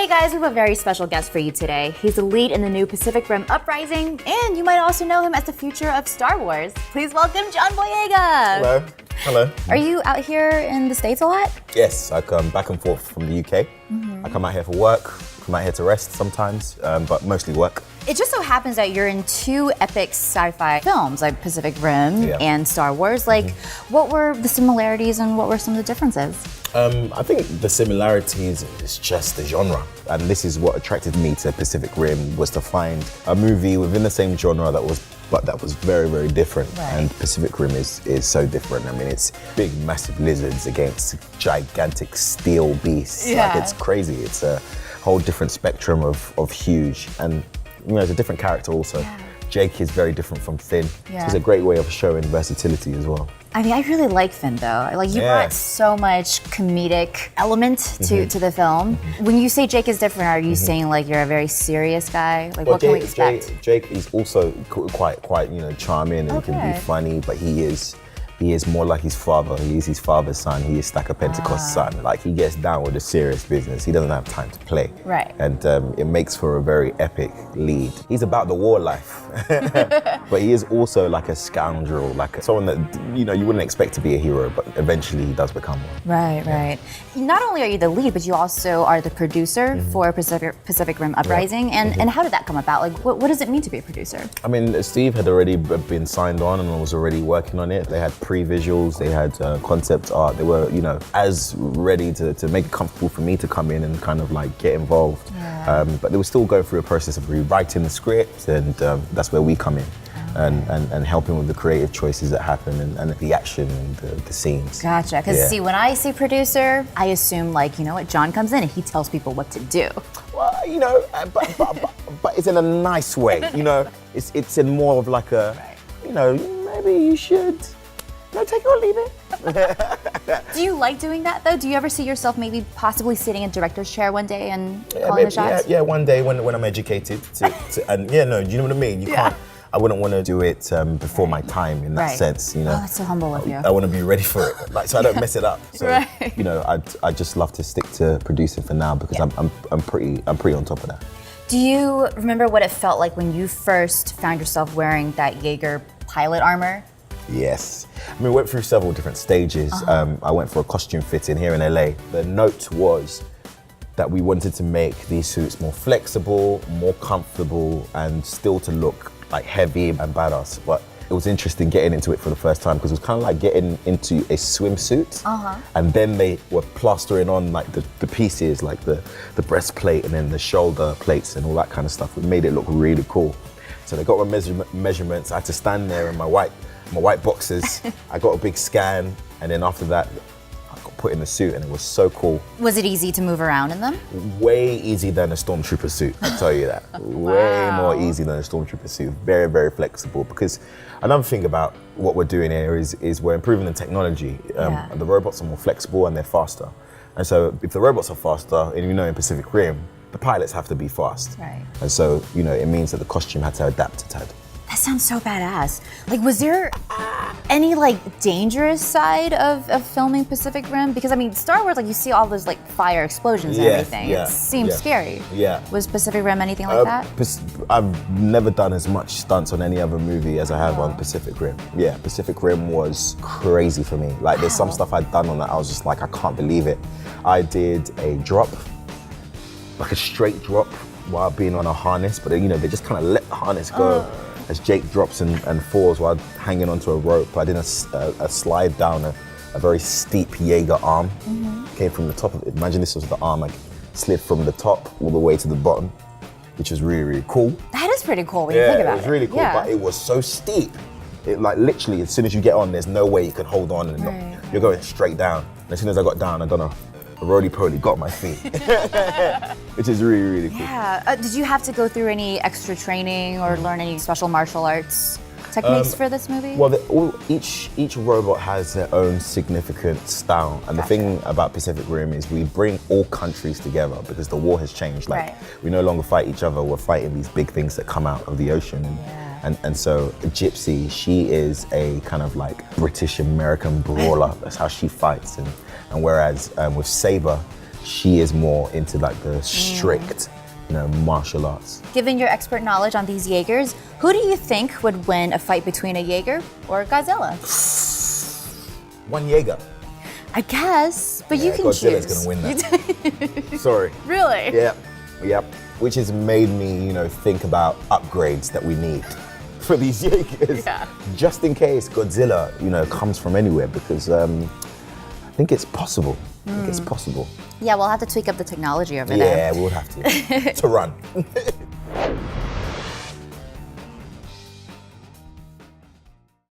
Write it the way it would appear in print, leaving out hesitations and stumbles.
Hey guys, we have a very special guest for you today. He's the lead in the new Pacific Rim Uprising, and you might also know him as the future of Star Wars. Please welcome John Boyega. Hello. Hello. Are you out here in the States a lot? Yes, I come back and forth from the UK. I come out here for work, come out here to rest sometimes, but mostly work. It just so happens that you're in two epic sci-fi films, like Pacific Rim and Star Wars. What were the similarities and what were some of the differences? I think the similarities is just the genre. And this is what attracted me to Pacific Rim, was to find a movie within the same genre that was very, very different. Right. And Pacific Rim is so different. I mean, it's big, massive lizards against gigantic steel beasts. Yeah. Like, it's crazy. It's a whole different spectrum of huge. And, you know, it's a different character also. Yeah. Jake is very different from Finn. Yeah. So it's a great way of showing versatility as well. I mean, I really like Finn though. Like, you brought so much comedic element to the film. When you say Jake is different, are you saying like you're a very serious guy? Like, what can we expect? Jake is also quite charming and can be funny, but he is more like his father. He is his father's son. He is Stacker Pentecost's son. Like, he gets down with the serious business. He doesn't have time to play. Right. And it makes for a very epic lead. He's about the war life, but he is also like a scoundrel, like someone that you wouldn't expect to be a hero, but eventually he does become one. Right. Not only are you the lead, but you also are the producer for Pacific Rim Uprising. And how did that come about? Like, what does it mean to be a producer? I mean, Steve had already been signed on and was already working on it. They had pre-visuals, they had concept art. They were, as ready to make it comfortable for me to come in and kind of like get involved. Yeah. But they were still going through a process of rewriting the script, and that's where we come in. And helping with the creative choices that happen and the action and the scenes. Gotcha. Because see, when I say producer, I assume like, John comes in and he tells people what to do. Well, but it's in a nice way. It's in more of like a, maybe you should, take it or leave it. Do you like doing that though? Do you ever see yourself maybe possibly sitting in director's chair one day and calling the shots? Yeah, one day when I'm educated and you know what I mean? You can't. I wouldn't want to do it before my time in that sense, Oh, that's so humble of you. I want to be ready for it, so I don't mess it up. So, I just love to stick to producing for now because I'm pretty on top of that. Do you remember what it felt like when you first found yourself wearing that Jaeger pilot armor? Yes. I mean, we went through several different stages. I went for a costume fitting here in LA. The note was that we wanted to make these suits more flexible, more comfortable, and still to look like heavy and badass. But it was interesting getting into it for the first time because it was kind of like getting into a swimsuit. And then they were plastering on like the pieces, like the breastplate and then the shoulder plates and all that kind of stuff. It made it look really cool. So they got my measurements. I had to stand there in my white boxers. I got a big scan, and then after that, I got put in the suit, and it was so cool. Was it easy to move around in them? Way easier than a stormtrooper suit, I'll tell you that. Way more easy than a stormtrooper suit. Very, very flexible. Because another thing about what we're doing here is we're improving the technology. The robots are more flexible and they're faster. And so if the robots are faster, and in Pacific Rim, the pilots have to be fast. Right. And so, it means that the costume had to adapt to that. That sounds so badass. Like, was there any dangerous side of filming Pacific Rim? Because I mean, Star Wars, you see all those fire explosions and everything. It seems scary. Yeah. Was Pacific Rim anything like that? I've never done as much stunts on any other movie as I have on Pacific Rim. Yeah, Pacific Rim was crazy for me. There's some stuff I'd done on that, I was just like, I can't believe it. I did a drop, like a straight drop while being on a harness, but they just kind of let the harness go. As Jake drops and falls while hanging onto a rope. I did a slide down a very steep Jaeger arm. Came from the top of it. Imagine this was the arm, slid from the top all the way to the bottom, which was really, really cool. That is pretty cool when you think about it. It was really cool, but it was so steep. It literally, as soon as you get on, there's no way you could hold on and you're going straight down. And as soon as I got down, I done a roly-poly, got my feet, which is really, really cool. Yeah. Did you have to go through any extra training or learn any special martial arts techniques for this movie? Well, each robot has their own significant style, and the thing about Pacific Rim is we bring all countries together because the war has changed. We no longer fight each other; we're fighting these big things that come out of the ocean. And so Gypsy, she is a kind of British American brawler. That's how she fights. And whereas with Saber, she is more into like the strict, martial arts. Given your expert knowledge on these Jaegers, who do you think would win a fight between a Jaeger or a Godzilla? One Jaeger. I guess, but you can Godzilla's choose. Gonna win that. Sorry. Really? Yep. Which has made me, think about upgrades that we need for these Jaegers. Yeah. Just in case Godzilla, comes from anywhere, because I think it's possible. I think it's possible. Yeah, we'll have to tweak up the technology over there. Yeah, we'll have to run.